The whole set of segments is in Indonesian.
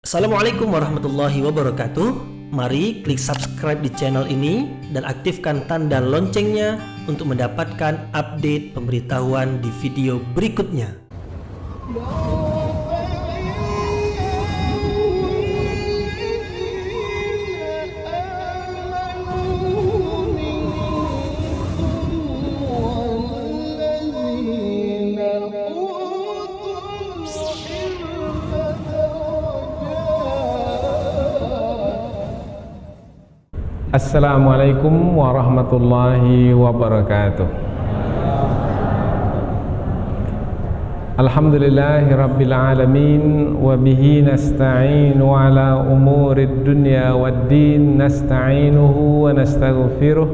Assalamualaikum warahmatullahi wabarakatuh. Mari klik subscribe di channel ini dan aktifkan tanda loncengnya untuk mendapatkan update pemberitahuan di video berikutnya. Assalamualaikum warahmatullahi wabarakatuh. Alhamdulillahi rabbil alamin wa bihi nasta'inu ala umurid dunya waddin, nasta'inuhu wa nastaghfiruh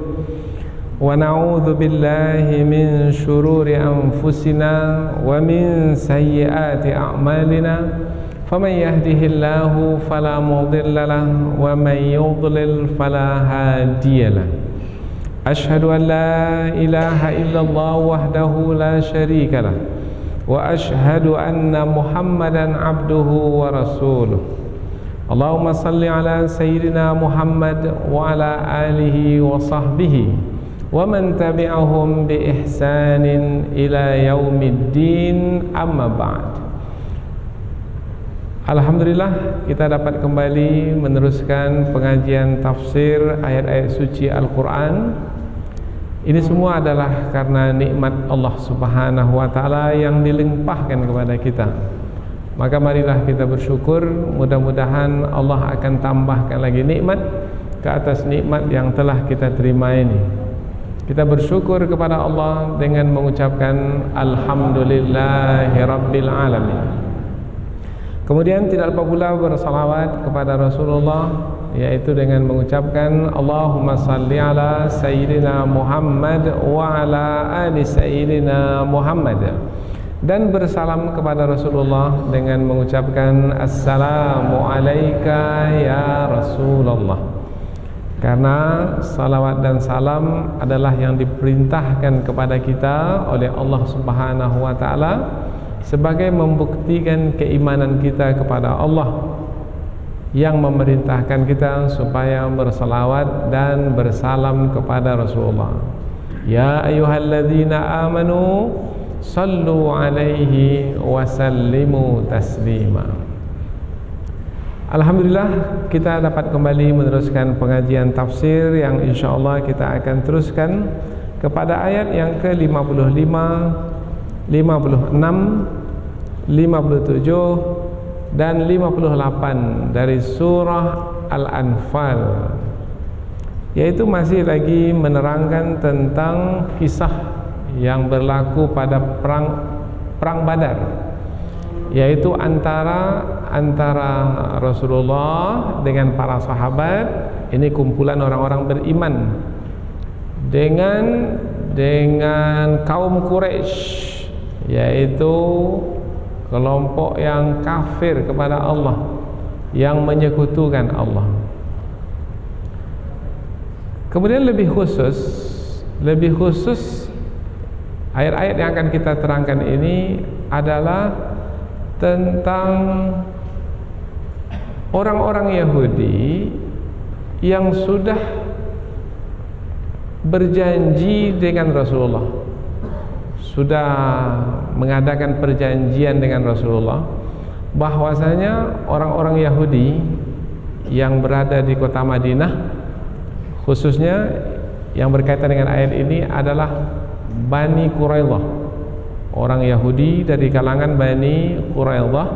wa na'udzu billahi min shururi anfusina wa min sayyiati a'malina. فمن يهده الله فلا مضل له ومن يضلل فلا هادي له أشهد أن لا إله إلا الله وحده لا شريك له وأشهد أن محمدا عبده ورسوله اللهم صل على سيدنا محمد وعلى آله وصحبه ومن تبعهم بإحسان إلى يوم الدين أما بعد. Alhamdulillah, kita dapat kembali meneruskan pengajian tafsir ayat-ayat suci Al-Quran. Ini semua adalah karena nikmat Allah Subhanahu wa ta'ala yang dilimpahkan kepada kita. Maka marilah kita bersyukur, mudah-mudahan Allah akan tambahkan lagi nikmat ke atas nikmat yang telah kita terima ini. Kita bersyukur kepada Allah dengan mengucapkan Alhamdulillahi Rabbil Alamin. Kemudian tidak lupa pula bersalawat kepada Rasulullah, yaitu dengan mengucapkan Allahumma salli ala Sayyidina Muhammad wa ala ali Sayyidina Muhammad, dan bersalam kepada Rasulullah dengan mengucapkan Assalamu alayka ya Rasulullah. Karena salawat dan salam adalah yang diperintahkan kepada kita oleh Allah Subhanahu wa ta'ala sebagai membuktikan keimanan kita kepada Allah yang memerintahkan kita supaya bersalawat dan bersalam kepada Rasulullah. Ya ayyuhalladzina amanu sallu alaihi wa sallimu taslima. Alhamdulillah, kita dapat kembali meneruskan pengajian tafsir yang insyaallah kita akan teruskan kepada ayat yang ke-55, 56, 57 dan 58 dari surah Al-Anfal, yaitu masih lagi menerangkan tentang kisah yang berlaku pada perang Badar, yaitu antara Rasulullah dengan para sahabat. Ini kumpulan orang-orang beriman dengan kaum Quraisy, yaitu kelompok yang kafir kepada Allah, yang menyekutukan Allah. Kemudian lebih khusus ayat-ayat yang akan kita terangkan ini adalah tentang orang-orang Yahudi yang sudah berjanji dengan Rasulullah, sudah mengadakan perjanjian dengan Rasulullah bahwasanya orang-orang Yahudi yang berada di kota Madinah, khususnya yang berkaitan dengan ayat ini adalah Bani Quraidah. Orang Yahudi dari kalangan Bani Quraidah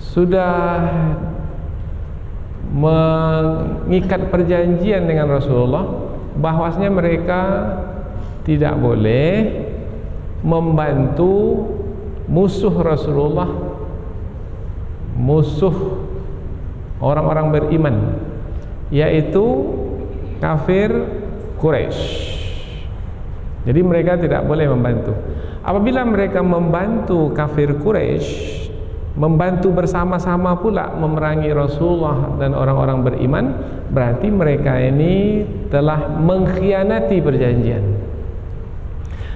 sudah mengikat perjanjian dengan Rasulullah bahwasanya mereka tidak boleh membantu musuh Rasulullah, musuh orang-orang beriman, yaitu kafir Quraisy. Jadi mereka tidak boleh membantu. Apabila mereka membantu kafir Quraisy, membantu bersama-sama pula memerangi Rasulullah dan orang-orang beriman, berarti mereka ini telah mengkhianati perjanjian.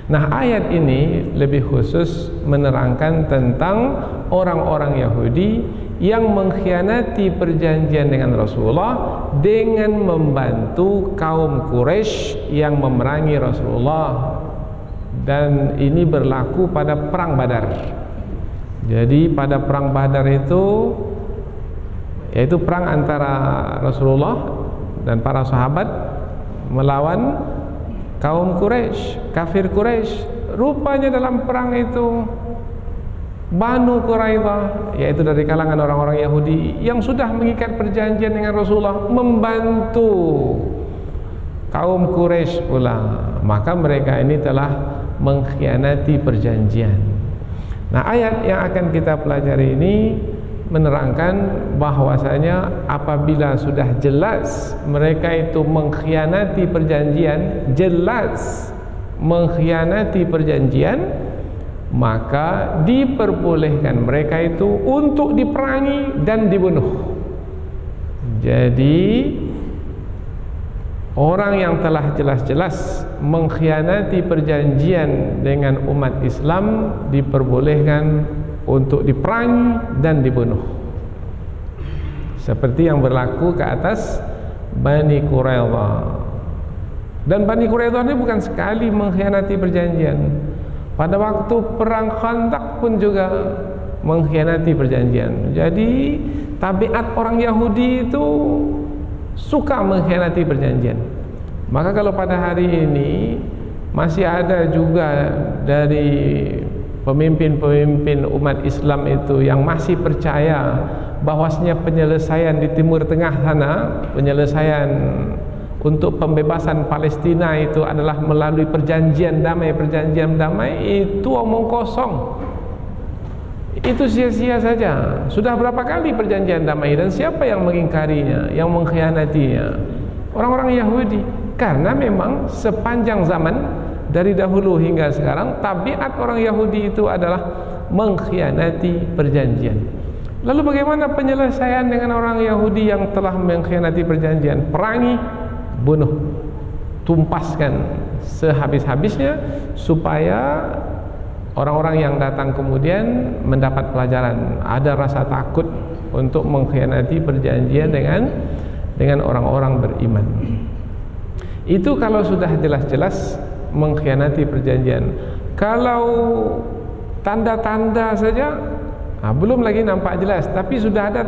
Nah, ayat ini lebih khusus menerangkan tentang orang-orang Yahudi yang mengkhianati perjanjian dengan Rasulullah dengan membantu kaum Quraisy yang memerangi Rasulullah, dan ini berlaku pada perang Badar. Jadi pada perang Badar itu, yaitu perang antara Rasulullah dan para sahabat melawan kaum Quraisy, kafir Quraisy. Rupanya dalam perang itu Banu Quraidah, yaitu dari kalangan orang-orang Yahudi yang sudah mengikat perjanjian dengan Rasulullah, membantu kaum Quraisy pula. Maka mereka ini telah mengkhianati perjanjian. Nah, ayat yang akan kita pelajari ini menerangkan bahwasanya apabila sudah jelas mereka itu mengkhianati perjanjian, jelas mengkhianati perjanjian, maka diperbolehkan mereka itu untuk diperangi dan dibunuh. Jadi orang yang telah jelas-jelas mengkhianati perjanjian dengan umat Islam diperbolehkan untuk diperangi dan dibunuh, seperti yang berlaku ke atas Bani Quraidah. Dan Bani Quraidah ini bukan sekali mengkhianati perjanjian. Pada waktu perang Khandaq pun juga mengkhianati perjanjian. Jadi tabiat orang Yahudi itu suka mengkhianati perjanjian. Maka kalau pada hari ini masih ada juga dari pemimpin-pemimpin umat Islam itu yang masih percaya bahwasanya penyelesaian di Timur Tengah sana, penyelesaian untuk pembebasan Palestina itu adalah melalui perjanjian damai, itu omong kosong. Itu sia-sia saja. Sudah berapa kali perjanjian damai dan siapa yang mengingkarinya, yang mengkhianatinya? Orang-orang Yahudi. Karena memang sepanjang zaman dari dahulu hingga sekarang tabiat orang Yahudi itu adalah mengkhianati perjanjian. Lalu bagaimana penyelesaian dengan orang Yahudi yang telah mengkhianati perjanjian? Perangi, bunuh, tumpaskan sehabis-habisnya supaya orang-orang yang datang kemudian mendapat pelajaran, ada rasa takut untuk mengkhianati perjanjian dengan orang-orang beriman. Itu kalau sudah jelas-jelas mengkhianati perjanjian. Kalau tanda-tanda saja, belum lagi nampak jelas, tapi sudah ada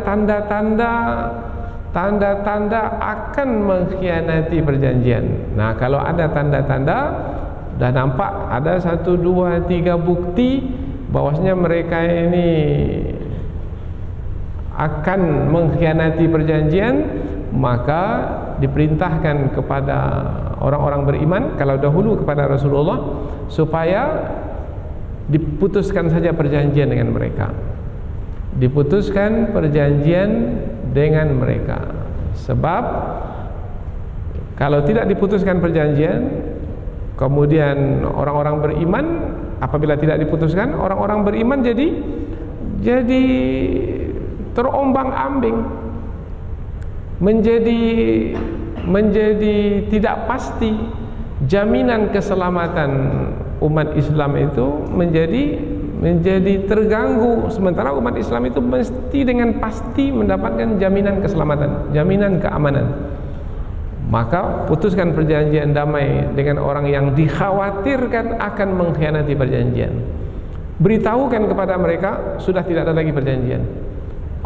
tanda-tanda akan mengkhianati perjanjian. Nah, kalau ada tanda-tanda, dah nampak ada 1, 2, 3 bukti bahwasanya mereka ini akan mengkhianati perjanjian, maka diperintahkan kepada orang-orang beriman, kalau dahulu kepada Rasulullah, supaya diputuskan saja perjanjian dengan mereka. Diputuskan perjanjian dengan mereka. Sebab kalau tidak diputuskan perjanjian, kemudian orang-orang beriman, apabila tidak diputuskan, orang-orang beriman jadi terombang-ambing, menjadi tidak pasti. Jaminan keselamatan umat Islam itu menjadi terganggu, sementara umat Islam itu mesti dengan pasti mendapatkan jaminan keselamatan, jaminan keamanan. Maka putuskan perjanjian damai dengan orang yang dikhawatirkan akan mengkhianati perjanjian. Beritahukan kepada mereka sudah tidak ada lagi perjanjian.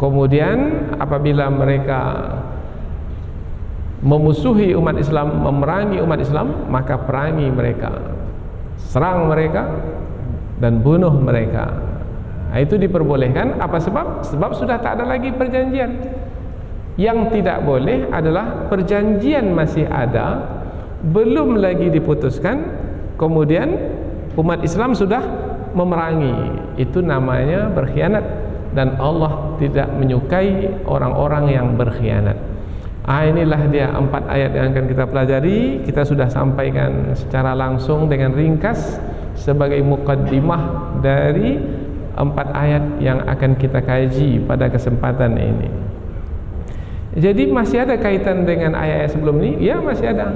Kemudian apabila mereka memusuhi umat Islam, memerangi umat Islam, maka perangi mereka, serang mereka dan bunuh mereka. Nah, itu diperbolehkan. Apa sebab? Sebab sudah tak ada lagi perjanjian. Yang tidak boleh adalah perjanjian masih ada, belum lagi diputuskan, kemudian umat Islam sudah memerangi. Itu namanya berkhianat, dan Allah tidak menyukai orang-orang yang berkhianat. Inilah dia 4 ayat yang akan kita pelajari. Kita sudah sampaikan secara langsung dengan ringkas sebagai muqaddimah dari 4 ayat yang akan kita kaji pada kesempatan ini. Jadi masih ada kaitan dengan ayat-ayat sebelum ini? Ya, masih ada.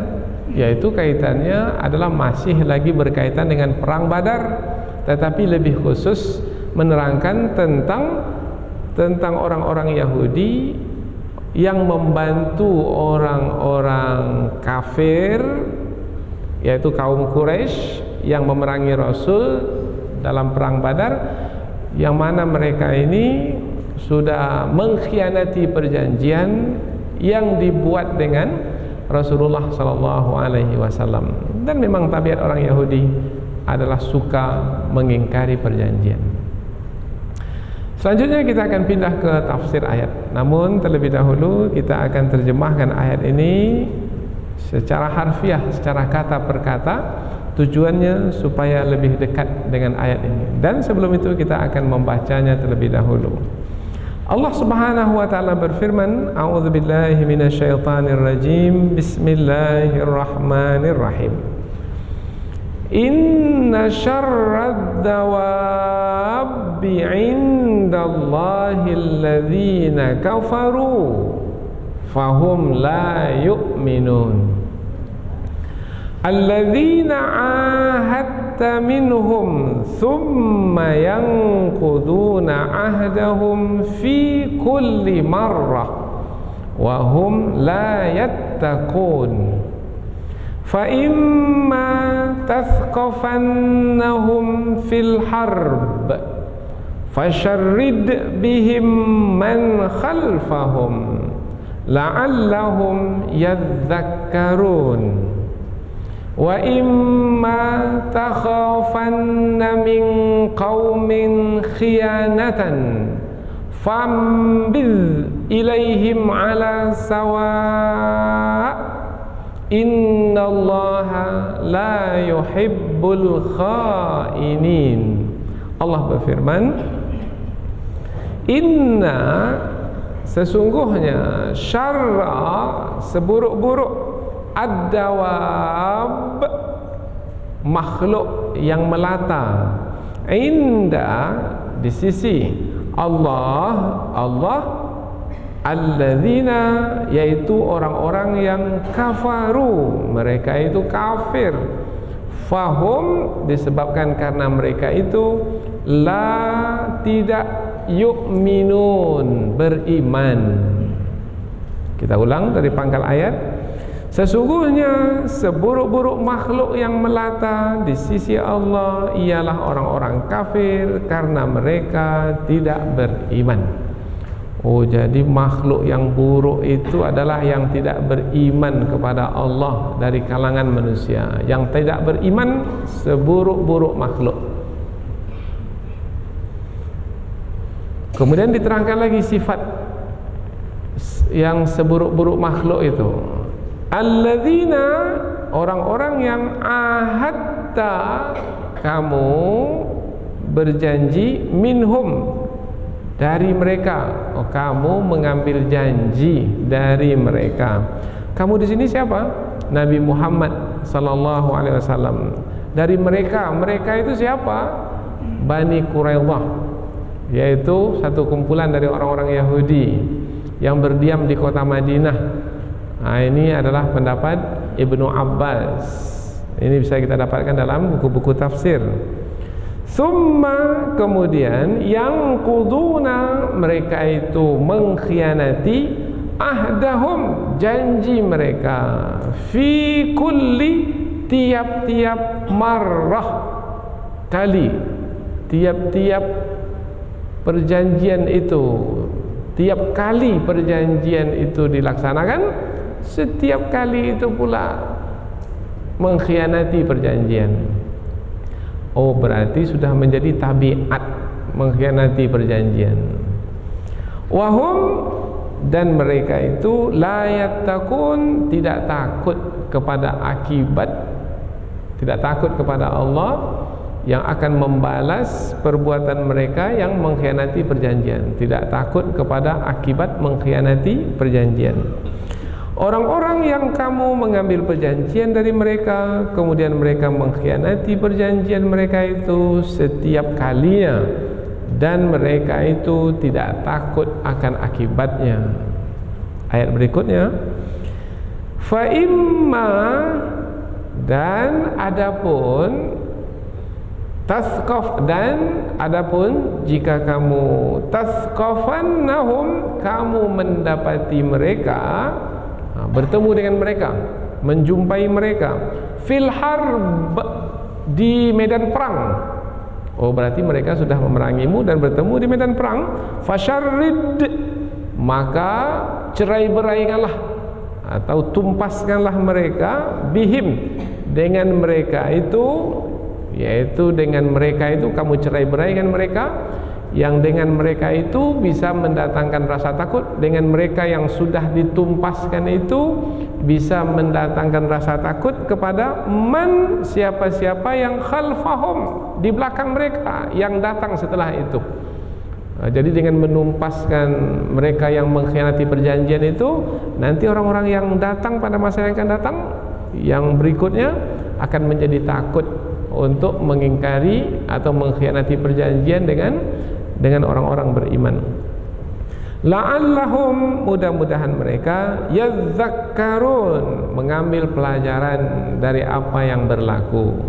Yaitu kaitannya adalah masih lagi berkaitan dengan perang Badar, tetapi lebih khusus menerangkan tentang tentang orang-orang Yahudi yang membantu orang-orang kafir, yaitu kaum Quraisy yang memerangi Rasul dalam perang Badar, yang mana mereka ini sudah mengkhianati perjanjian yang dibuat dengan Rasulullah sallallahu alaihi wasallam. Dan memang tabiat orang Yahudi adalah suka mengingkari perjanjian. Selanjutnya kita akan pindah ke tafsir ayat. Namun terlebih dahulu kita akan terjemahkan ayat ini secara harfiah, secara kata per kata, tujuannya supaya lebih dekat dengan ayat ini. Dan sebelum itu kita akan membacanya terlebih dahulu. Allah Subhanahu wa taala berfirman, A'udzubillahi minasyaitonirrajim. Bismillahirrahmanirrahim. Inna syarrad dawabbi 'indallahi alladzina kafaru fahum la yu'minun. Alladzina 'ahadta minhum thumma yanquduna 'ahdahum fi kulli marrah wa hum la yattaqun. Fa imma tathqafannahum fil harb fasharrid bihim man khalfahum la'allahum yadhakkarun. Wa imma takhafanna min qaumin khiyanatan fambiz ilaihim ala sawa' innallaha la yuhibbul khainin. Allah berfirman, inna, sesungguhnya, syarra, seburuk-buruk, ad-dawab, makhluk yang melata, inda, di sisi Allah, alladzina, yaitu orang-orang yang kafaru, mereka itu kafir, fahum, disebabkan karena mereka itu la, tidak, yu'minun, beriman. Kita ulang dari pangkal ayat. Sesungguhnya seburuk-buruk makhluk yang melata di sisi Allah ialah orang-orang kafir karena mereka tidak beriman. Oh, jadi makhluk yang buruk itu adalah yang tidak beriman kepada Allah dari kalangan manusia. Yang tidak beriman seburuk-buruk makhluk. Kemudian diterangkan lagi sifat yang seburuk-buruk makhluk itu. Alladzina, orang-orang yang ahadta, kamu berjanji, minhum, dari mereka. Oh, kamu mengambil janji dari mereka. Kamu di sini siapa? Nabi Muhammad sallallahu alaihi wasallam. Dari mereka, mereka itu siapa? Bani Quraidah, yaitu satu kumpulan dari orang-orang Yahudi yang berdiam di kota Madinah. Nah, ini adalah pendapat Ibnu Abbas. Ini bisa kita dapatkan dalam buku-buku tafsir. Summa, kemudian, yang kuduna, mereka itu mengkhianati, ahdahum, janji mereka, fi kulli, tiap-tiap marrah, kali, tiap-tiap perjanjian itu, tiap kali perjanjian itu dilaksanakan, setiap kali itu pula mengkhianati perjanjian. Oh, berarti sudah menjadi tabiat mengkhianati perjanjian. Wahum, dan mereka itu la yattaqun, tidak takut kepada akibat, tidak takut kepada Allah yang akan membalas perbuatan mereka yang mengkhianati perjanjian. Tidak takut kepada akibat mengkhianati perjanjian. Orang-orang yang kamu mengambil perjanjian dari mereka, kemudian mereka mengkhianati perjanjian mereka itu setiap kalinya, dan mereka itu tidak takut akan akibatnya. Ayat berikutnya, fa imma, dan adapun Tasqaf, dan adapun jika kamu tasqafannahum, kamu mendapati mereka, bertemu dengan mereka, menjumpai mereka, fil harb, di medan perang. Oh, berarti mereka sudah memerangimu dan bertemu di medan perang. Fasyarrid, maka cerai-beraikanlah atau tumpaskanlah mereka, bihim, dengan mereka itu, yaitu dengan mereka itu kamu cerai-beraikan mereka, yang dengan mereka itu bisa mendatangkan rasa takut. Dengan mereka yang sudah ditumpaskan itu bisa mendatangkan rasa takut kepada man, siapa-siapa yang khalfahum, di belakang mereka, yang datang setelah itu. Jadi dengan menumpaskan mereka yang mengkhianati perjanjian itu, nanti orang-orang yang datang pada masa yang akan datang, yang berikutnya, akan menjadi takut untuk mengingkari atau mengkhianati perjanjian dengan orang-orang beriman. La'allahum, mudah-mudahan mereka yadzakkarun, mengambil pelajaran dari apa yang berlaku.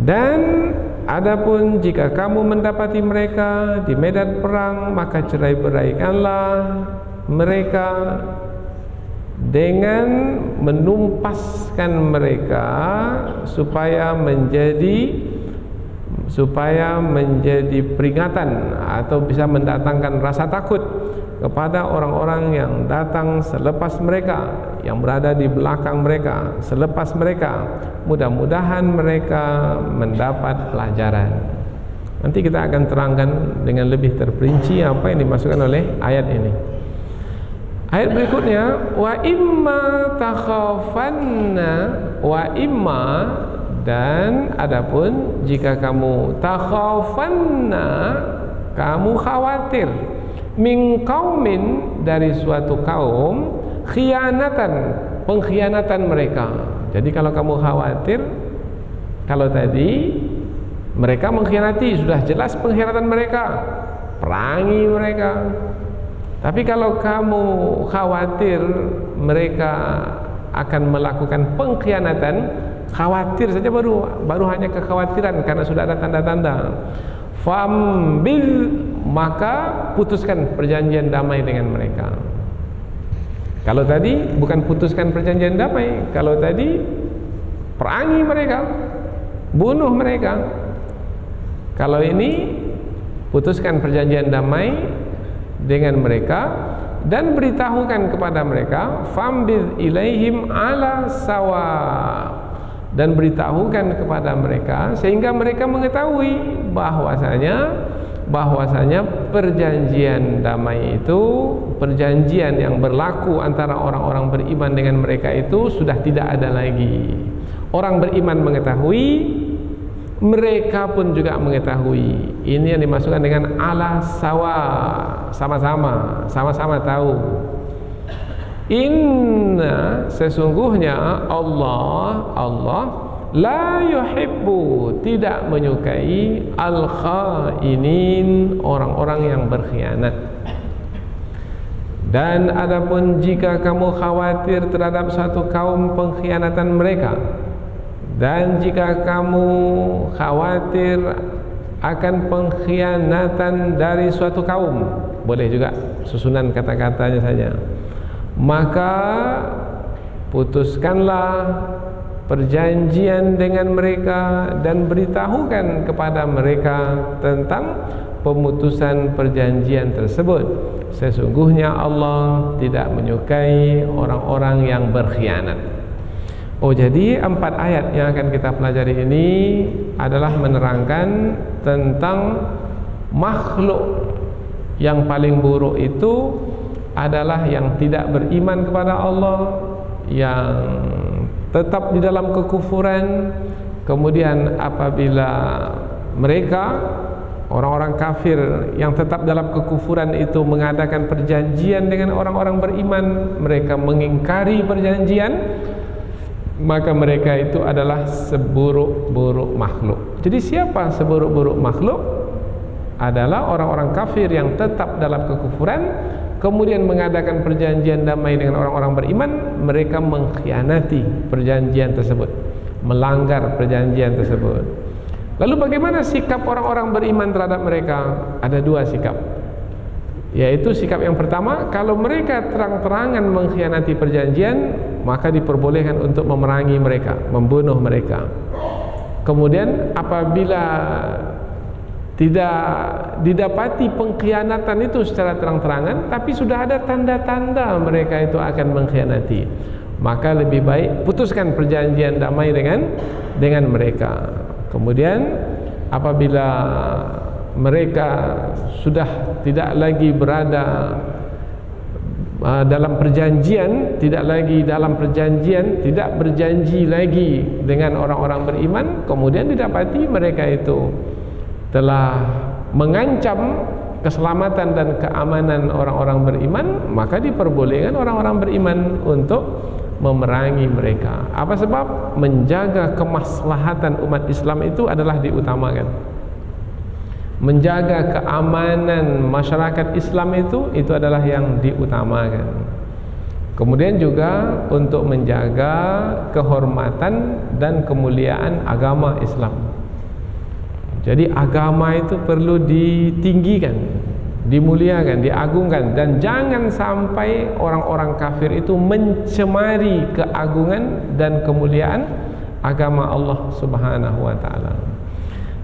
Dan adapun jika kamu mendapati mereka di medan perang, maka cerai-beraikanlah mereka dengan menumpaskan mereka supaya menjadi peringatan atau bisa mendatangkan rasa takut kepada orang-orang yang datang selepas mereka, yang berada di belakang mereka, selepas mereka. Mudah-mudahan mereka mendapat pelajaran. Nanti kita akan terangkan dengan lebih terperinci apa yang dimaksudkan oleh ayat ini. Ayat berikutnya, wa imma takhafanna, wa imma, dan adapun jika kamu takhafanna, kamu khawatir, min qaumin, dari suatu kaum, khianatan, pengkhianatan mereka. Jadi kalau kamu khawatir, kalau tadi mereka mengkhianati, sudah jelas pengkhianatan mereka, perangi mereka. Tapi kalau kamu khawatir mereka akan melakukan pengkhianatan, khawatir saja baru hanya kekhawatiran karena sudah ada tanda-tanda. Fambil, maka putuskan perjanjian damai dengan mereka. Kalau tadi bukan putuskan perjanjian damai, kalau tadi perangi mereka, bunuh mereka. Kalau ini putuskan perjanjian damai dengan mereka dan beritahukan kepada mereka, fambil ilaihim ala sawa, dan beritahukan kepada mereka sehingga mereka mengetahui bahwasanya perjanjian damai itu, perjanjian yang berlaku antara orang-orang beriman dengan mereka itu sudah tidak ada lagi. Orang beriman mengetahui, mereka pun juga mengetahui. Ini yang dimaksudkan dengan ala sawa, sama-sama tahu. Inna, sesungguhnya Allah la yuhibbu, tidak menyukai al-khainin, orang-orang yang berkhianat. Dan adapun jika kamu khawatir terhadap satu kaum pengkhianatan mereka, dan jika kamu khawatir akan pengkhianatan dari suatu kaum, boleh juga susunan kata-katanya saja, maka putuskanlah perjanjian dengan mereka dan beritahukan kepada mereka tentang pemutusan perjanjian tersebut. Sesungguhnya Allah tidak menyukai orang-orang yang berkhianat. Oh, jadi 4 ayat yang akan kita pelajari ini adalah menerangkan tentang makhluk yang paling buruk itu adalah yang tidak beriman kepada Allah, yang tetap di dalam kekufuran. Kemudian apabila mereka, orang-orang kafir yang tetap dalam kekufuran itu, mengadakan perjanjian dengan orang-orang beriman, mereka mengingkari perjanjian, maka mereka itu adalah seburuk-buruk makhluk. Jadi siapa seburuk-buruk makhluk? Adalah orang-orang kafir yang tetap dalam kekufuran, kemudian mengadakan perjanjian damai dengan orang-orang beriman, mereka mengkhianati perjanjian tersebut. melanggar perjanjian tersebut. Lalu bagaimana sikap orang-orang beriman terhadap mereka? Ada dua sikap, yaitu sikap yang pertama, kalau mereka terang-terangan mengkhianati perjanjian, maka diperbolehkan untuk memerangi mereka, membunuh mereka. Kemudian apabila tidak didapati pengkhianatan itu secara terang-terangan, tapi sudah ada tanda-tanda mereka itu akan mengkhianati, maka lebih baik putuskan perjanjian damai dengan mereka. Kemudian apabila mereka sudah tidak lagi berada dalam perjanjian, tidak berjanji lagi dengan orang-orang beriman, kemudian didapati mereka itu telah mengancam keselamatan dan keamanan orang-orang beriman, maka diperbolehkan orang-orang beriman untuk memerangi mereka. Apa sebab? Menjaga kemaslahatan umat Islam itu adalah diutamakan. Menjaga keamanan masyarakat Islam itu adalah yang diutamakan. Kemudian juga untuk menjaga kehormatan dan kemuliaan agama Islam. Jadi agama itu perlu ditinggikan, dimuliakan, diagungkan, dan jangan sampai orang-orang kafir itu mencemari keagungan dan kemuliaan agama Allah Subhanahu wa taala.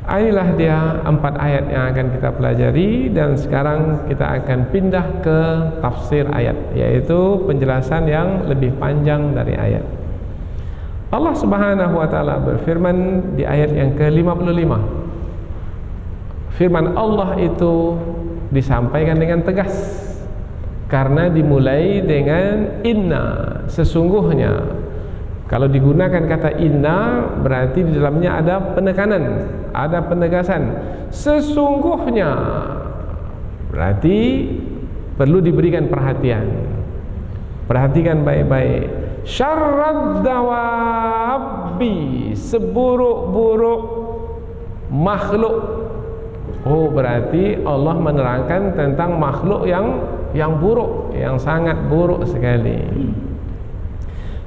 Inilah dia 4 ayat yang akan kita pelajari, dan sekarang kita akan pindah ke tafsir ayat, yaitu penjelasan yang lebih panjang dari ayat. Allah Subhanahu wa taala berfirman di ayat yang ke-55. Firman Allah itu disampaikan dengan tegas karena dimulai dengan inna, sesungguhnya. Kalau digunakan kata inna, berarti di dalamnya ada penekanan, ada penegasan. Sesungguhnya berarti perlu diberikan perhatian. Perhatikan baik-baik. Syarrad dawabi, seburuk-buruk makhluk. Oh, berarti Allah menerangkan tentang makhluk yang buruk, yang sangat buruk sekali.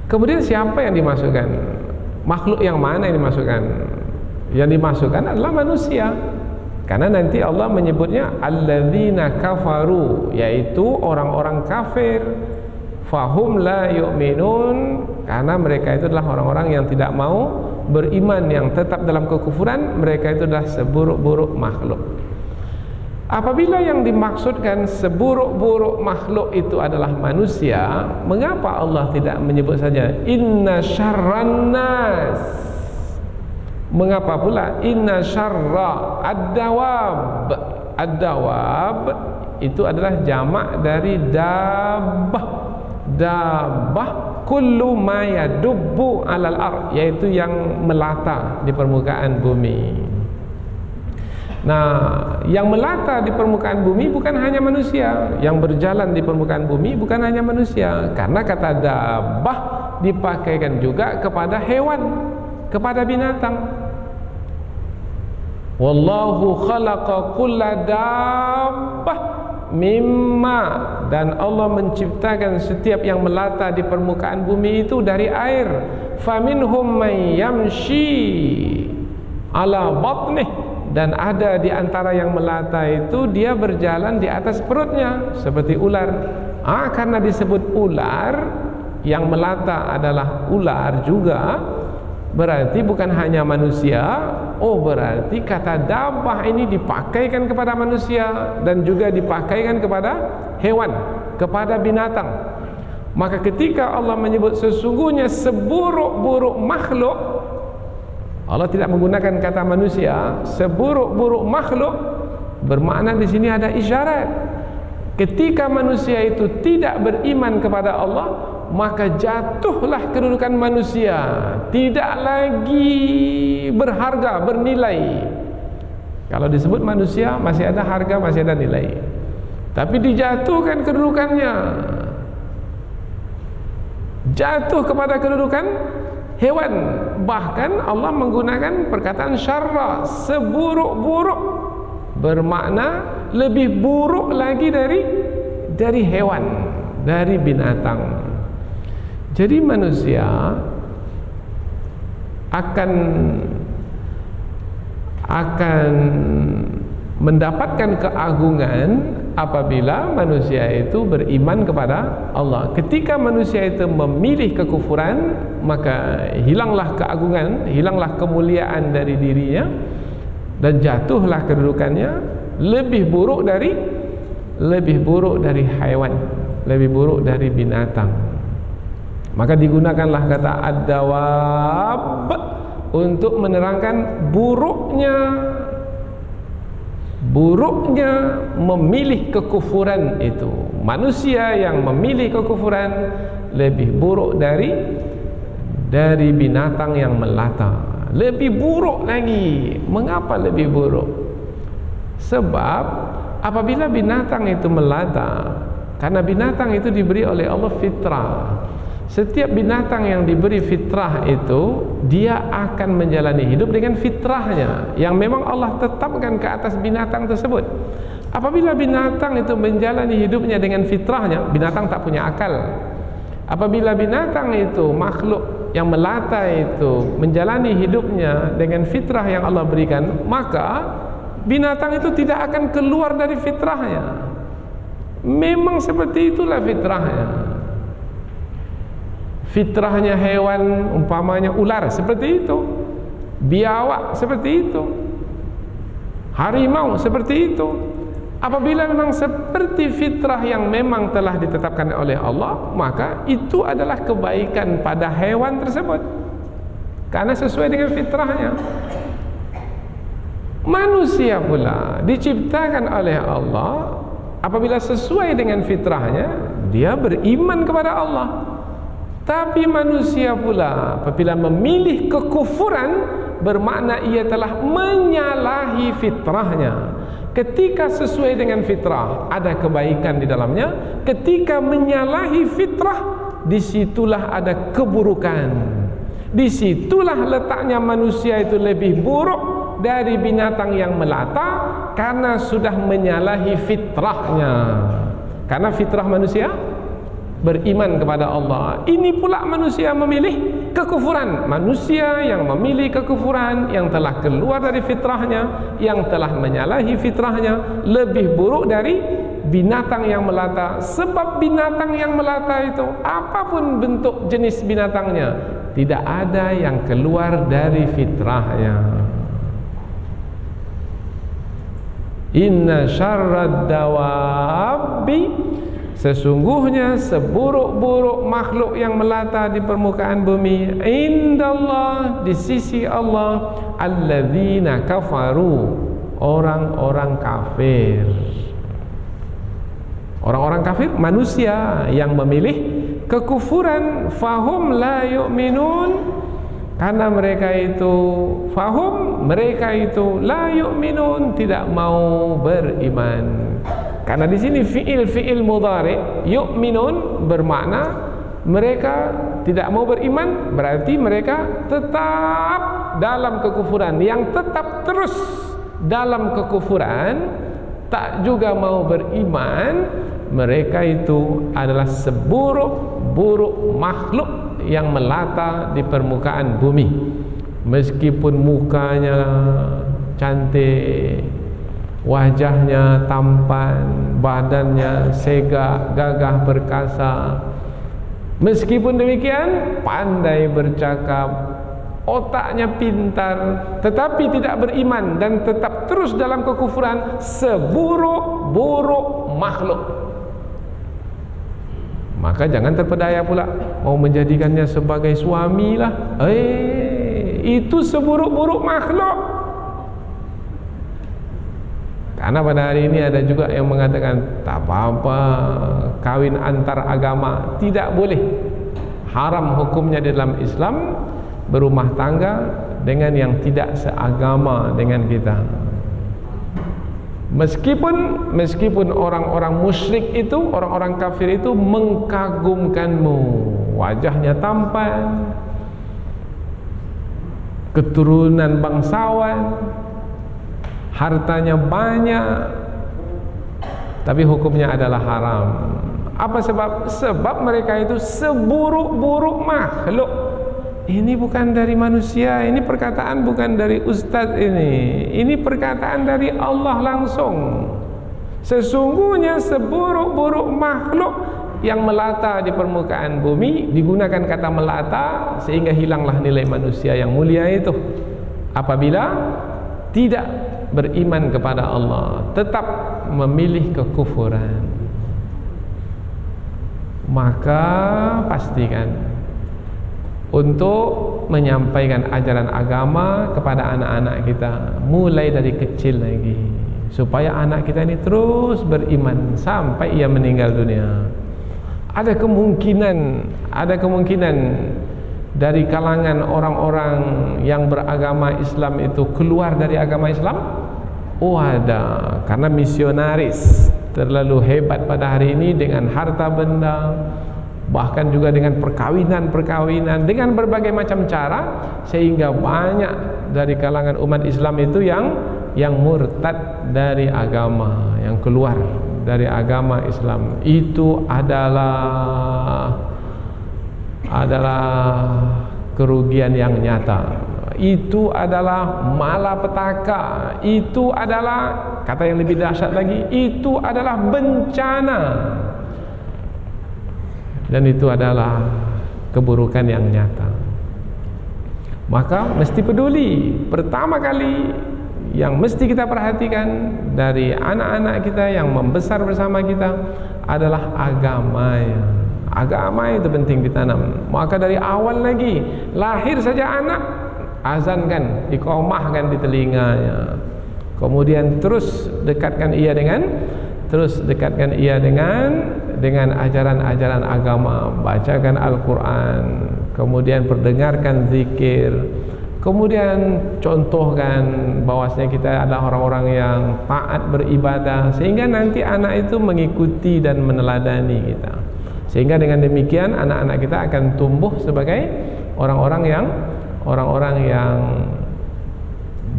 Kemudian siapa yang dimasukkan? Makhluk yang mana yang dimasukkan? Yang dimasukkan adalah manusia. Karena nanti Allah menyebutnya alladzina kafaru, yaitu orang-orang kafir. Fahum la yu'minun, karena mereka itu adalah orang-orang yang tidak mau beriman, yang tetap dalam kekufuran. Mereka itu adalah seburuk-buruk makhluk. Apabila yang dimaksudkan seburuk-buruk makhluk itu adalah manusia, mengapa Allah tidak menyebut saja inna syarran nas? Mengapa pula inna syarra ad-dawab? Ad-dawab itu adalah jamak dari dabbah. Dabbah kullu ma yadubbu 'alal ard, yaitu yang melata di permukaan bumi. Nah, yang melata di permukaan bumi bukan hanya manusia, yang berjalan di permukaan bumi bukan hanya manusia, karena kata dabbah dipakaikan juga kepada hewan, kepada binatang. Wallahu khalaqa kulla dabbah mimma, dan Allah menciptakan setiap yang melata di permukaan bumi itu dari air. Faminhum man yamshi ala batnih, dan ada di antara yang melata itu dia berjalan di atas perutnya seperti ular. Karena disebut ular, yang melata adalah ular juga, berarti bukan hanya manusia. Oh, berarti kata dabbah ini dipakaikan kepada manusia dan juga dipakaikan kepada hewan, kepada binatang. Maka ketika Allah menyebut sesungguhnya seburuk-buruk makhluk, Allah tidak menggunakan kata manusia. Seburuk-buruk makhluk bermakna di sini ada isyarat. Ketika manusia itu tidak beriman kepada Allah, maka jatuhlah kedudukan manusia, tidak lagi berharga, bernilai. Kalau disebut manusia masih ada harga, masih ada nilai. Tapi dijatuhkan kedudukannya, jatuh kepada kedudukan hewan. Bahkan Allah menggunakan perkataan syarra, seburuk-buruk, bermakna lebih buruk lagi dari hewan, dari binatang. Jadi manusia akan mendapatkan keagungan apabila manusia itu beriman kepada Allah. Ketika manusia itu memilih kekufuran, maka hilanglah keagungan, hilanglah kemuliaan dari dirinya, dan jatuhlah kedudukannya lebih buruk dari haiwan, lebih buruk dari binatang. Maka digunakanlah kata ad-dawab untuk menerangkan buruknya memilih kekufuran itu. Manusia yang memilih kekufuran lebih buruk dari binatang yang melata. Lebih buruk lagi. Mengapa lebih buruk? Sebab apabila binatang itu melata, karena binatang itu diberi oleh Allah fitrah. Setiap binatang yang diberi fitrah itu, dia akan menjalani hidup dengan fitrahnya yang memang Allah tetapkan ke atas binatang tersebut. Apabila binatang itu menjalani hidupnya dengan fitrahnya, binatang tak punya akal. Apabila binatang itu, makhluk yang melata itu, menjalani hidupnya dengan fitrah yang Allah berikan, maka binatang itu tidak akan keluar dari fitrahnya. Memang seperti itulah fitrahnya. Fitrahnya hewan, umpamanya ular, seperti itu. Biawak, seperti itu. Harimau, seperti itu. Apabila memang seperti fitrah yang memang telah ditetapkan oleh Allah, maka itu adalah kebaikan pada hewan tersebut, karena sesuai dengan fitrahnya. Manusia pula diciptakan oleh Allah, apabila sesuai dengan fitrahnya, dia beriman kepada Allah. Tapi manusia pula apabila memilih kekufuran, bermakna ia telah menyalahi fitrahnya. Ketika sesuai dengan fitrah, ada kebaikan di dalamnya. Ketika menyalahi fitrah, disitulah ada keburukan. Disitulah letaknya manusia itu lebih buruk dari binatang yang melata, karena sudah menyalahi fitrahnya. Karena fitrah manusia beriman kepada Allah. Ini pula manusia memilih kekufuran. Manusia yang memilih kekufuran, yang telah keluar dari fitrahnya, yang telah menyalahi fitrahnya, lebih buruk dari binatang yang melata. Sebab binatang yang melata itu, apapun bentuk jenis binatangnya, tidak ada yang keluar dari fitrahnya. Inna syarrad dawabi, sesungguhnya seburuk-buruk makhluk yang melata di permukaan bumi, indallah, di sisi Allah, alladzina kafaru, orang-orang kafir. Orang-orang kafir, manusia yang memilih kekufuran, fahum la yu'minun, karena mereka itu fahum, mereka itu la yu'minun, tidak mau beriman. Karena di sini fiil mudhari, yu'minun, bermakna mereka tidak mau beriman, berarti mereka tetap dalam kekufuran. Yang tetap terus dalam kekufuran, tak juga mau beriman, mereka itu adalah seburuk-buruk makhluk yang melata di permukaan bumi. Meskipun mukanya cantik, wajahnya tampan, badannya segak, gagah perkasa, meskipun demikian pandai bercakap, otaknya pintar, tetapi tidak beriman dan tetap terus dalam kekufuran, seburuk-buruk makhluk. Maka jangan terpedaya pula mau menjadikannya sebagai suami lah. Itu seburuk-buruk makhluk. Karena pada hari ini ada juga yang mengatakan tak apa-apa, kawin antar agama tidak boleh, haram hukumnya di dalam Islam berumah tangga dengan yang tidak seagama dengan kita. Meskipun orang-orang musyrik itu, orang-orang kafir itu mengkagumkanmu, wajahnya tampan, keturunan bangsawan, hartanya banyak, tapi hukumnya adalah haram. Apa sebab? Sebab mereka itu seburuk-buruk makhluk ini bukan dari manusia, ini perkataan bukan dari ustadz ini perkataan dari Allah langsung. Sesungguhnya seburuk-buruk makhluk yang melata di permukaan bumi, digunakan kata melata sehingga hilanglah nilai manusia yang mulia itu apabila tidak beriman kepada Allah, tetap memilih kekufuran. Maka pastikan untuk menyampaikan ajaran agama kepada anak-anak kita mulai dari kecil lagi, supaya anak kita ini terus beriman sampai ia meninggal dunia. Ada kemungkinan dari kalangan orang-orang yang beragama Islam itu keluar dari agama Islam. Oh ada, karena misionaris terlalu hebat pada hari ini dengan harta benda, bahkan juga dengan perkawinan dengan berbagai macam cara, sehingga banyak dari kalangan umat Islam itu yang murtad dari agama, yang keluar dari agama Islam. Itu adalah kerugian yang nyata. Itu adalah malapetaka. Itu adalah, kata yang lebih dahsyat lagi, itu adalah bencana. Dan itu adalah keburukan yang nyata. Maka mesti peduli. Pertama kali yang mesti kita perhatikan dari anak-anak kita yang membesar bersama kita adalah agamanya. Agama itu penting ditanam. Maka dari awal lagi, lahir saja anak, azankan, iqamahkan di telinganya. Kemudian terus dekatkan ia dengan ajaran-ajaran agama, bacakan Al-Quran, kemudian perdengarkan zikir, kemudian contohkan bahwasanya kita adalah orang-orang yang taat beribadah, sehingga nanti anak itu mengikuti dan meneladani kita. Sehingga dengan demikian anak-anak kita akan tumbuh sebagai orang-orang yang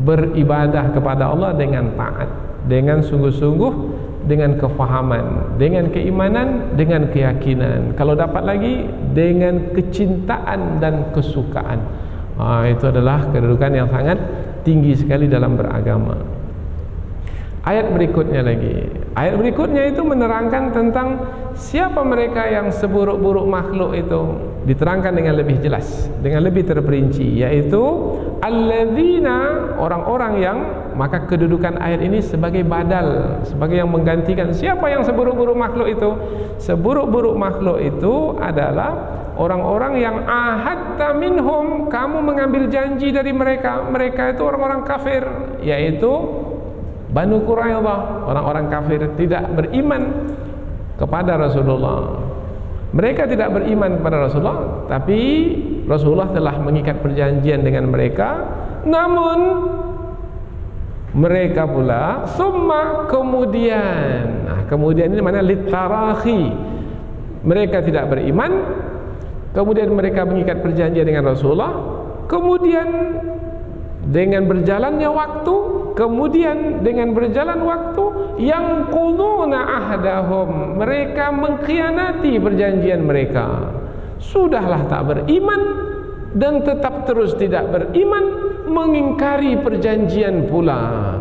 beribadah kepada Allah dengan taat, dengan sungguh-sungguh, dengan kefahaman, dengan keimanan, dengan keyakinan. Kalau dapat lagi dengan kecintaan dan kesukaan. Itu adalah kedudukan yang sangat tinggi sekali dalam beragama. Ayat berikutnya itu menerangkan tentang siapa mereka yang seburuk-buruk makhluk itu. Diterangkan dengan lebih jelas, dengan lebih terperinci, yaitu alladzina, orang-orang yang, maka kedudukan ayat ini sebagai badal, sebagai yang menggantikan siapa yang seburuk-buruk makhluk itu. Seburuk-buruk makhluk itu adalah orang-orang yang ahadta minhum, kamu mengambil janji dari mereka. Mereka itu orang-orang kafir, yaitu Banu Quraidah, orang-orang kafir tidak beriman kepada Rasulullah. Mereka tidak beriman kepada Rasulullah, tapi Rasulullah telah mengikat perjanjian dengan mereka. Namun mereka pula kemudian ini mana litarahi, mereka tidak beriman, kemudian mereka mengikat perjanjian dengan Rasulullah, kemudian dengan berjalannya waktu, yang quduna ahdahum, mereka mengkhianati perjanjian mereka. Sudahlah tak beriman dan tetap terus tidak beriman, mengingkari perjanjian pula.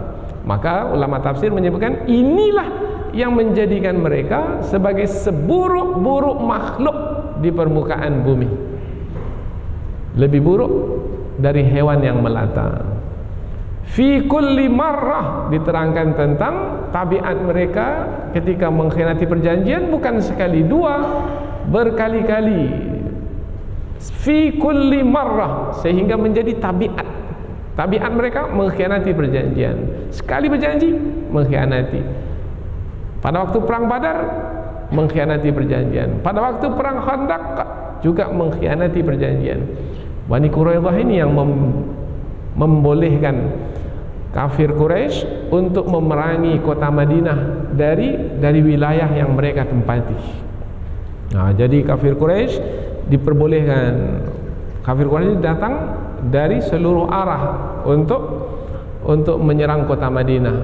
Maka ulama tafsir menyebutkan inilah yang menjadikan mereka sebagai seburuk-buruk makhluk di permukaan bumi, lebih buruk dari hewan yang melata. Fi kulli marrah, diterangkan tentang tabiat mereka ketika mengkhianati perjanjian, bukan sekali dua, berkali-kali. Fi kulli marrah, sehingga menjadi tabiat mereka mengkhianati perjanjian. Sekali berjanji, mengkhianati. Pada waktu perang Badar, mengkhianati perjanjian. Pada waktu perang Khandaq juga mengkhianati perjanjian. Bani Quraidah ini yang membolehkan kafir Quraisy untuk memerangi kota Madinah dari wilayah yang mereka tempati. Jadi kafir Quraisy diperbolehkan, kafir Quraisy datang dari seluruh arah untuk menyerang kota Madinah.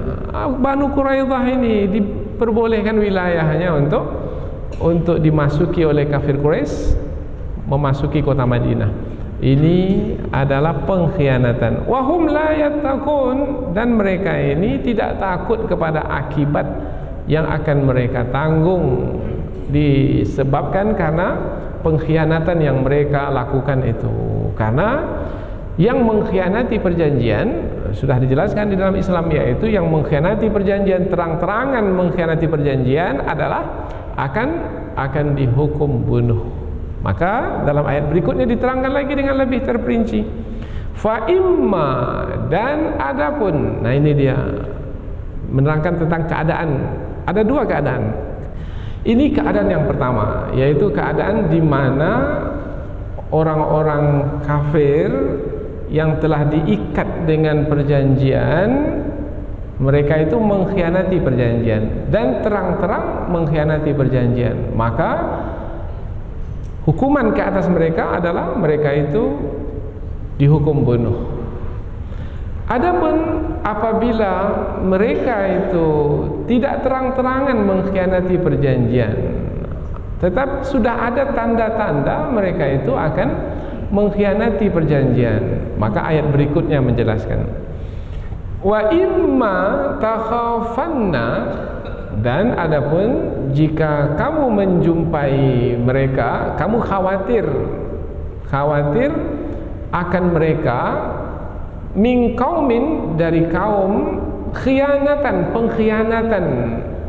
Banu Quraidah ini diperbolehkan wilayahnya untuk dimasuki oleh kafir Quraisy, memasuki kota Madinah. Ini adalah pengkhianatan. Wahum la yattaqun, dan mereka ini tidak takut kepada akibat yang akan mereka tanggung disebabkan karena pengkhianatan yang mereka lakukan itu. Karena yang mengkhianati perjanjian sudah dijelaskan di dalam Islam, yaitu yang mengkhianati perjanjian, terang-terangan mengkhianati perjanjian adalah akan dihukum bunuh. Maka dalam ayat berikutnya diterangkan lagi dengan lebih terperinci. Fa imma, dan adapun, nah ini dia menerangkan tentang keadaan. Ada dua keadaan. Ini keadaan yang pertama, yaitu keadaan di mana orang-orang kafir yang telah diikat dengan perjanjian, mereka itu mengkhianati perjanjian dan terang-terang mengkhianati perjanjian. Maka hukuman ke atas mereka adalah mereka itu dihukum bunuh. Adapun apabila mereka itu tidak terang-terangan mengkhianati perjanjian, tetapi sudah ada tanda-tanda mereka itu akan mengkhianati perjanjian, maka ayat berikutnya menjelaskan, wa imma takhafanna, dan adapun jika kamu menjumpai mereka, kamu khawatir akan mereka, min qaumin, dari kaum, pengkhianatan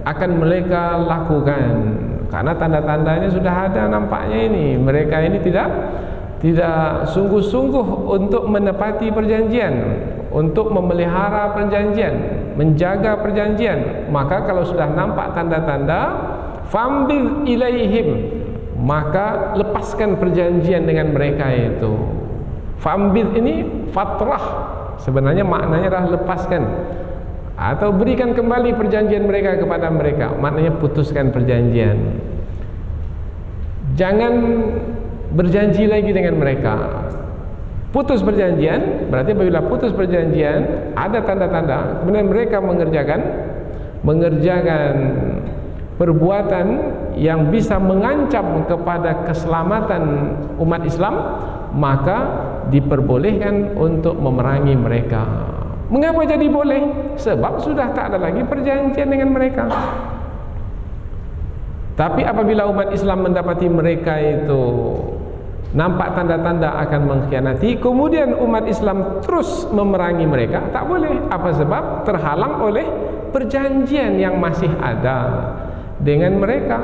akan mereka lakukan. Karena tanda-tandanya sudah ada nampaknya ini. Mereka ini tidak sungguh-sungguh untuk menepati perjanjian, untuk memelihara perjanjian, menjaga perjanjian. Maka kalau sudah nampak tanda-tanda, fambil ilaihim, maka lepaskan perjanjian dengan mereka itu. Fambil ini fatrah, sebenarnya maknanya adalah lepaskan atau berikan kembali perjanjian mereka kepada mereka. Maknanya putuskan perjanjian. Jangan berjanji lagi dengan mereka. Putus perjanjian, berarti apabila putus perjanjian ada tanda-tanda, kemudian mereka mengerjakan perbuatan yang bisa mengancam kepada keselamatan umat Islam, maka diperbolehkan untuk memerangi mereka. Mengapa jadi boleh? Sebab sudah tak ada lagi perjanjian dengan mereka. Tapi apabila umat Islam mendapati mereka itu nampak tanda-tanda akan mengkhianati, kemudian umat Islam terus memerangi mereka, tak boleh. Apa sebab? Terhalang oleh perjanjian yang masih ada dengan mereka.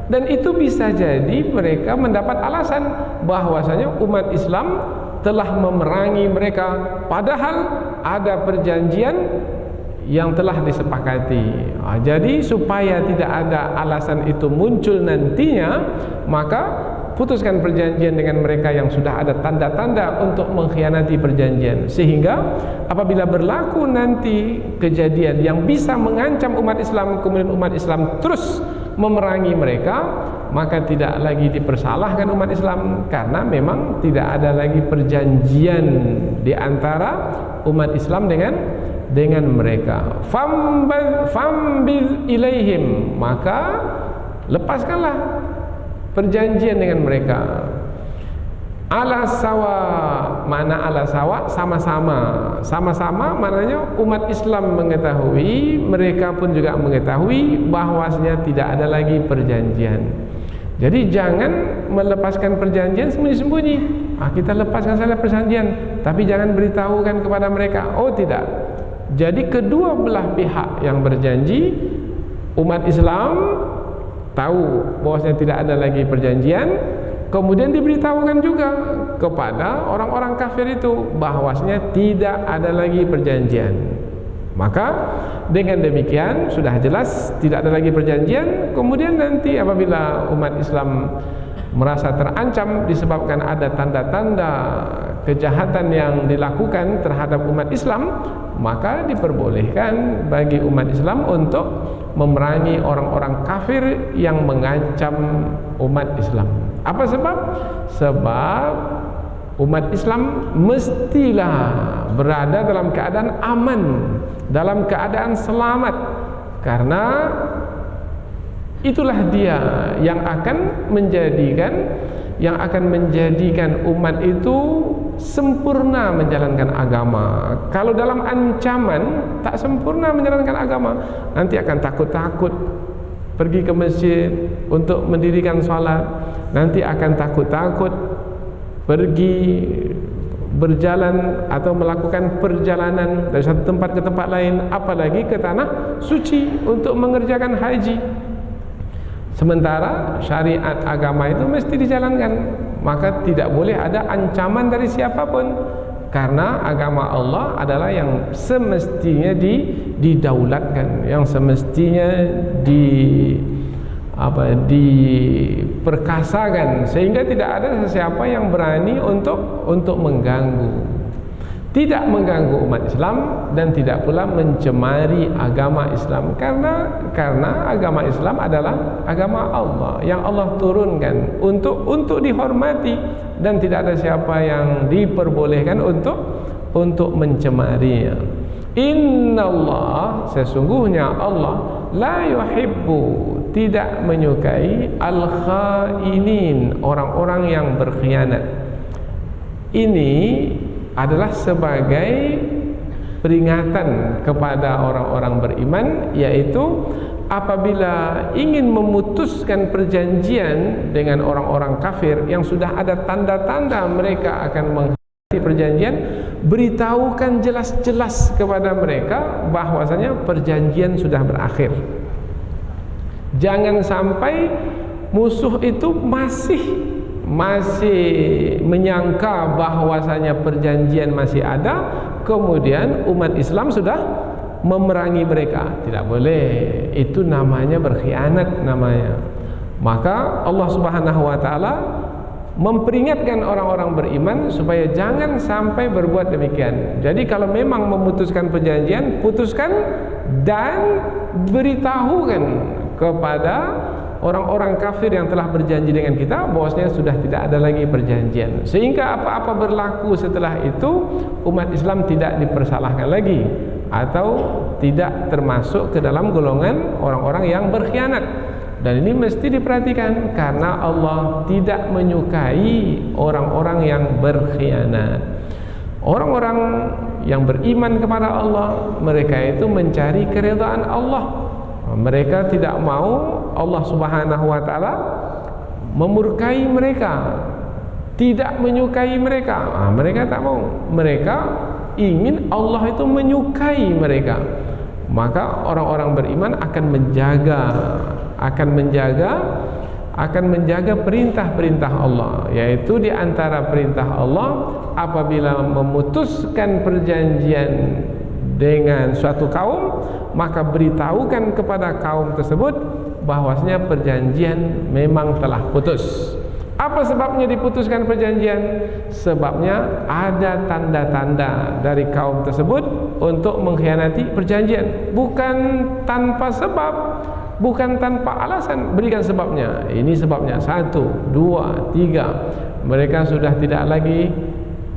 Dan itu bisa jadi mereka mendapat alasan bahwasanya umat Islam telah memerangi mereka, padahal ada perjanjian yang telah disepakati. Jadi supaya tidak ada alasan itu muncul nantinya, maka putuskan perjanjian dengan mereka yang sudah ada tanda-tanda untuk mengkhianati perjanjian, sehingga apabila berlaku nanti kejadian yang bisa mengancam umat Islam, kemudian umat Islam terus memerangi mereka, maka tidak lagi dipersalahkan umat Islam, karena memang tidak ada lagi perjanjian di antara umat Islam dengan mereka. Fambil ilaihim, maka lepaskanlah perjanjian dengan mereka. Ala sawa, mana ala sawa, sama-sama maknanya umat Islam mengetahui, mereka pun juga mengetahui bahwasanya tidak ada lagi perjanjian. Jadi jangan melepaskan perjanjian sembunyi-sembunyi. Kita lepaskan saja perjanjian, tapi jangan beritahukan kepada mereka. Oh tidak. Jadi kedua belah pihak yang berjanji, umat Islam tahu bahwasanya tidak ada lagi perjanjian, kemudian diberitahukan juga kepada orang-orang kafir itu bahwasanya tidak ada lagi perjanjian. Maka dengan demikian sudah jelas tidak ada lagi perjanjian. Kemudian nanti apabila umat Islam merasa terancam disebabkan ada tanda-tanda kejahatan yang dilakukan terhadap umat Islam, maka diperbolehkan bagi umat Islam untuk memerangi orang-orang kafir yang mengancam umat Islam. Apa sebab? Sebab umat Islam mestilah berada dalam keadaan aman, dalam keadaan selamat, karena itulah dia yang akan menjadikan yang akan menjadikan umat itu sempurna menjalankan agama. Kalau dalam ancaman tak sempurna menjalankan agama, nanti akan takut-takut pergi ke masjid untuk mendirikan salat, nanti akan takut-takut pergi berjalan atau melakukan perjalanan dari satu tempat ke tempat lain, apalagi ke tanah suci untuk mengerjakan haji. Sementara syariat agama itu mesti dijalankan, maka tidak boleh ada ancaman dari siapapun, karena agama Allah adalah yang semestinya didaulatkan, yang semestinya diperkasakan, sehingga tidak ada sesiapa yang berani untuk mengganggu. Tidak mengganggu umat Islam dan tidak pula mencemari agama Islam, karena agama Islam adalah agama Allah yang Allah turunkan untuk dihormati, dan tidak ada siapa yang diperbolehkan untuk mencemarinya. Innallah, sesungguhnya Allah, la yuhibbu, tidak menyukai al-khainin, orang-orang yang berkhianat. Ini adalah sebagai peringatan kepada orang-orang beriman, yaitu apabila ingin memutuskan perjanjian dengan orang-orang kafir yang sudah ada tanda-tanda mereka akan menghentikan perjanjian, beritahukan jelas-jelas kepada mereka bahwasanya perjanjian sudah berakhir. Jangan sampai musuh itu masih menyangka bahwasanya perjanjian masih ada, kemudian umat Islam sudah memerangi mereka. Tidak boleh, itu namanya berkhianat namanya. Maka Allah Subhanahu wa taala memperingatkan orang-orang beriman supaya jangan sampai berbuat demikian. Jadi kalau memang memutuskan perjanjian, putuskan dan beritahukan kepada orang-orang kafir yang telah berjanji dengan kita bahwasanya sudah tidak ada lagi perjanjian, sehingga apa-apa berlaku setelah itu umat Islam tidak dipersalahkan lagi atau tidak termasuk ke dalam golongan orang-orang yang berkhianat. Dan ini mesti diperhatikan, karena Allah tidak menyukai orang-orang yang berkhianat. Orang-orang yang beriman kepada Allah, mereka itu mencari keridhaan Allah. Mereka tidak mau Allah Subhanahu wa taala memurkai mereka, tidak menyukai mereka. Mereka tak mau. Mereka ingin Allah itu menyukai mereka. Maka orang-orang beriman akan menjaga perintah-perintah Allah, yaitu di antara perintah Allah, apabila memutuskan perjanjian dengan suatu kaum, maka beritahukan kepada kaum tersebut bahwasanya perjanjian memang telah putus. Apa sebabnya diputuskan perjanjian? Sebabnya ada tanda-tanda dari kaum tersebut untuk mengkhianati perjanjian. Bukan tanpa sebab, bukan tanpa alasan. Berikan sebabnya. Ini sebabnya 1, 2, 3. Mereka sudah tidak lagi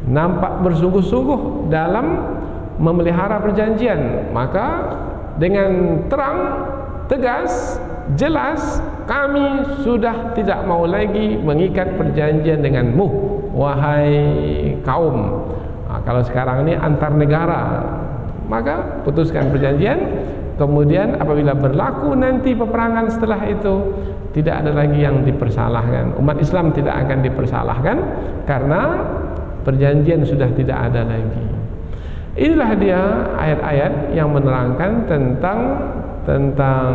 nampak bersungguh-sungguh dalam memelihara perjanjian. Maka dengan terang, tegas, jelas, kami sudah tidak mau lagi mengikat perjanjian denganmu, wahai kaum. Kalau sekarang ini antar negara, maka putuskan perjanjian. Kemudian apabila berlaku nanti peperangan setelah itu, tidak ada lagi yang dipersalahkan. Umat Islam tidak akan dipersalahkan karena perjanjian sudah tidak ada lagi. Inilah dia ayat-ayat yang menerangkan tentang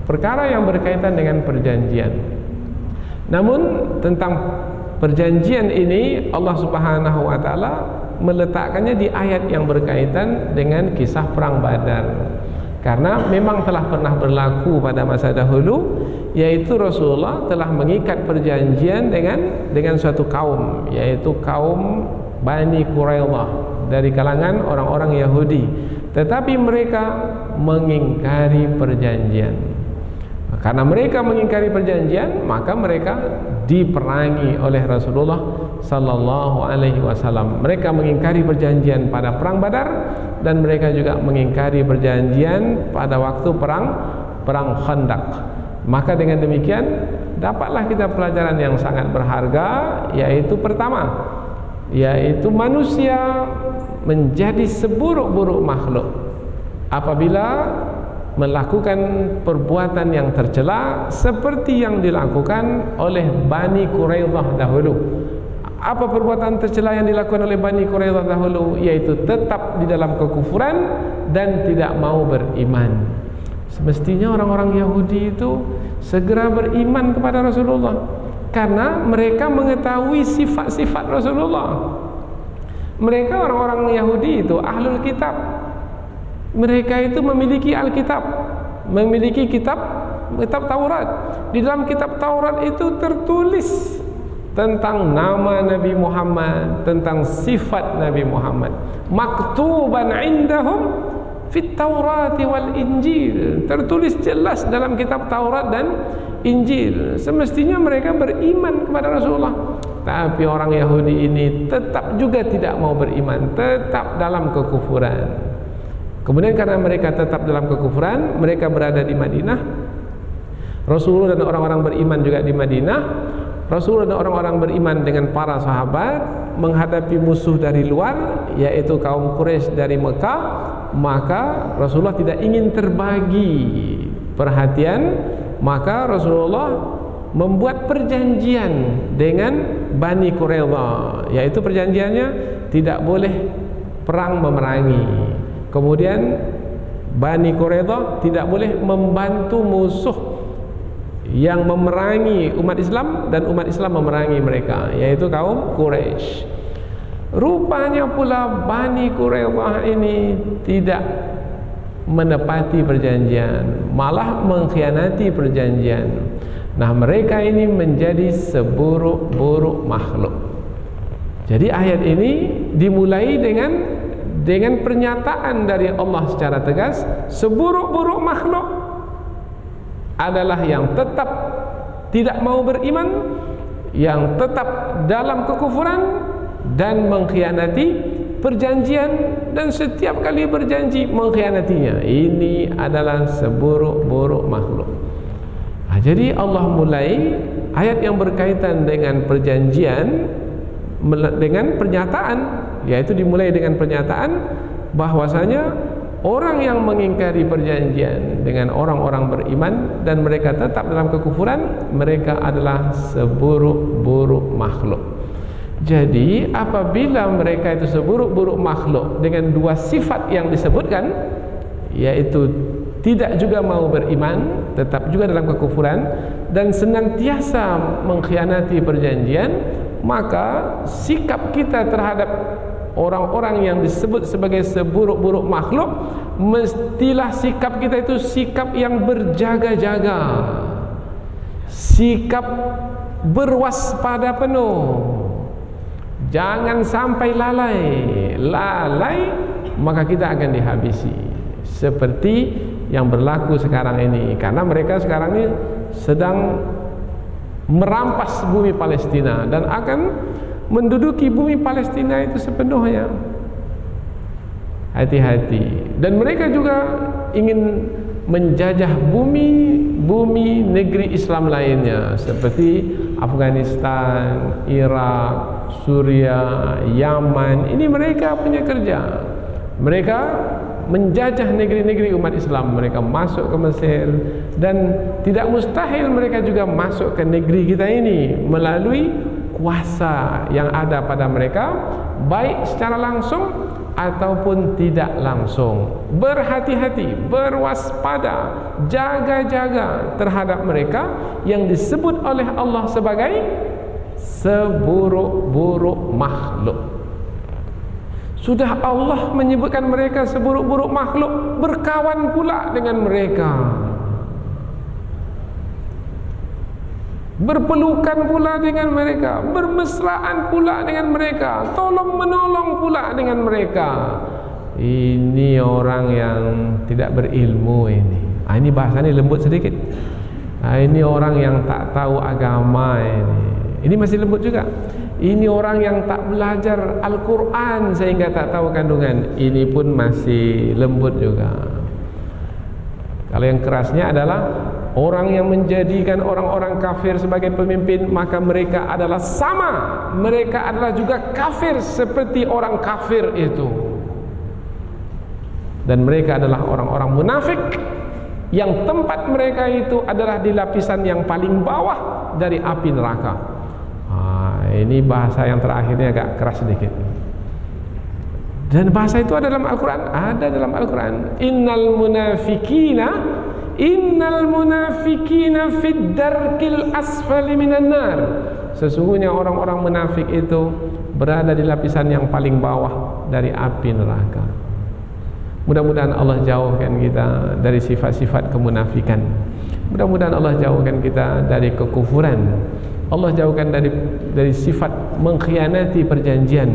perkara yang berkaitan dengan perjanjian. Namun tentang perjanjian ini Allah Subhanahu wa taala meletakkannya di ayat yang berkaitan dengan kisah perang Badar. Karena memang telah pernah berlaku pada masa dahulu, yaitu Rasulullah telah mengikat perjanjian dengan suatu kaum, yaitu kaum Bani Quraidah dari kalangan orang-orang Yahudi. Tetapi mereka mengingkari perjanjian. Karena mereka mengingkari perjanjian, maka mereka diperangi oleh Rasulullah sallallahu alaihi wasallam. Mereka mengingkari perjanjian pada perang Badar, dan mereka juga mengingkari perjanjian pada waktu perang Khandaq. Maka dengan demikian dapatlah kita pelajaran yang sangat berharga, yaitu pertama, yaitu manusia menjadi seburuk-buruk makhluk apabila melakukan perbuatan yang tercela seperti yang dilakukan oleh Bani Quraidah dahulu. Apa perbuatan tercela yang dilakukan oleh Bani Quraidah dahulu? Yaitu tetap di dalam kekufuran dan tidak mau beriman. Semestinya orang-orang Yahudi itu segera beriman kepada Rasulullah karena mereka mengetahui sifat-sifat Rasulullah. Mereka orang-orang Yahudi itu ahlul kitab. Mereka itu memiliki Alkitab, memiliki kitab Taurat. Di dalam kitab Taurat itu tertulis tentang nama Nabi Muhammad, tentang sifat Nabi Muhammad. Maktuban indahum fit Taurati wal Injil, tertulis jelas dalam kitab Taurat dan Injil. Semestinya mereka beriman kepada Rasulullah. Tapi orang Yahudi ini tetap juga tidak mau beriman, tetap dalam kekufuran. Kemudian karena mereka tetap dalam kekufuran, mereka berada di Madinah. Rasulullah dan orang-orang beriman juga di Madinah. Rasulullah dan orang-orang beriman dengan para sahabat menghadapi musuh dari luar, yaitu kaum Quraisy dari Mekah. Maka Rasulullah tidak ingin terbagi perhatian, maka Rasulullah membuat perjanjian dengan Bani Quraidah, yaitu perjanjiannya tidak boleh perang memerangi. Kemudian Bani Quraidah tidak boleh membantu musuh yang memerangi umat Islam dan umat Islam memerangi mereka, yaitu kaum Quraisy. Rupanya pula Bani Quraidah ini tidak menepati perjanjian, malah mengkhianati perjanjian. Nah, mereka ini menjadi seburuk-buruk makhluk. Jadi ayat ini dimulai dengan pernyataan dari Allah secara tegas, seburuk-buruk makhluk adalah yang tetap tidak mau beriman, yang tetap dalam kekufuran dan mengkhianati perjanjian, dan setiap kali berjanji mengkhianatinya. Ini adalah seburuk-buruk makhluk. Nah, jadi Allah mulai ayat yang berkaitan dengan perjanjian dengan pernyataan, yaitu dimulai dengan pernyataan bahwasanya orang yang mengingkari perjanjian dengan orang-orang beriman dan mereka tetap dalam kekufuran, mereka adalah seburuk-buruk makhluk. Jadi apabila mereka itu seburuk-buruk makhluk dengan dua sifat yang disebutkan, yaitu tidak juga mau beriman, tetap juga dalam kekufuran, dan senantiasa mengkhianati perjanjian, maka sikap kita terhadap orang-orang yang disebut sebagai seburuk-buruk makhluk, mestilah sikap kita itu sikap yang berjaga-jaga, sikap berwaspada penuh. Jangan sampai lalai, maka kita akan dihabisi. Seperti yang berlaku sekarang ini, karena mereka sekarang ini sedang merampas bumi Palestina dan akan menduduki bumi Palestina itu sepenuhnya. Hati-hati. Dan mereka juga ingin menjajah bumi negeri Islam lainnya seperti Afghanistan, Irak, Suriah, Yaman. Ini mereka punya kerja. Mereka menjajah negeri-negeri umat Islam. Mereka masuk ke Mesir, dan tidak mustahil mereka juga masuk ke negeri kita ini melalui kuasa yang ada pada mereka, baik secara langsung ataupun tidak langsung. Berhati-hati, berwaspada, jaga-jaga terhadap mereka yang disebut oleh Allah sebagai seburuk-buruk makhluk. Sudah Allah menyebutkan mereka seburuk-buruk makhluk, berkawan pula dengan mereka, berpelukan pula dengan mereka, bermesraan pula dengan mereka, tolong menolong pula dengan mereka. Ini orang yang tidak berilmu ini. Ini bahasanya lembut sedikit. Ini orang yang tak tahu agama ini. Ini masih lembut juga. Ini orang yang tak belajar Al-Quran sehingga tak tahu kandungan. Ini pun masih lembut juga. Kalau yang kerasnya adalah orang yang menjadikan orang-orang kafir sebagai pemimpin, maka mereka adalah sama, mereka adalah juga kafir seperti orang kafir itu. Dan mereka adalah orang-orang munafik yang tempat mereka itu adalah di lapisan yang paling bawah dari api neraka. Ini bahasa yang terakhirnya agak keras sedikit. Dan bahasa itu ada dalam Al-Quran, ada dalam Al-Quran. Innal munafikina fid darkil asfali minan nar. Sesungguhnya orang-orang munafik itu berada di lapisan yang paling bawah dari api neraka. Mudah-mudahan Allah jauhkan kita dari sifat-sifat kemunafikan. Mudah-mudahan Allah jauhkan kita dari kekufuran. Allah jauhkan dari sifat mengkhianati perjanjian,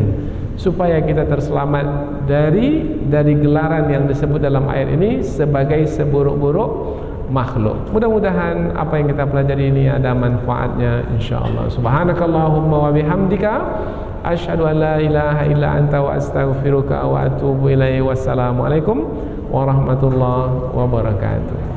supaya kita terselamat dari gelaran yang disebut dalam ayat ini sebagai seburuk-buruk makhluk. Mudah-mudahan apa yang kita pelajari ini ada manfaatnya insyaallah. Subhanakallahumma wa bihamdika asyhadu an la ilaha illa anta wa astaghfiruka wa atubu ilaihi. Wassalamualaikum warahmatullahi wabarakatuh.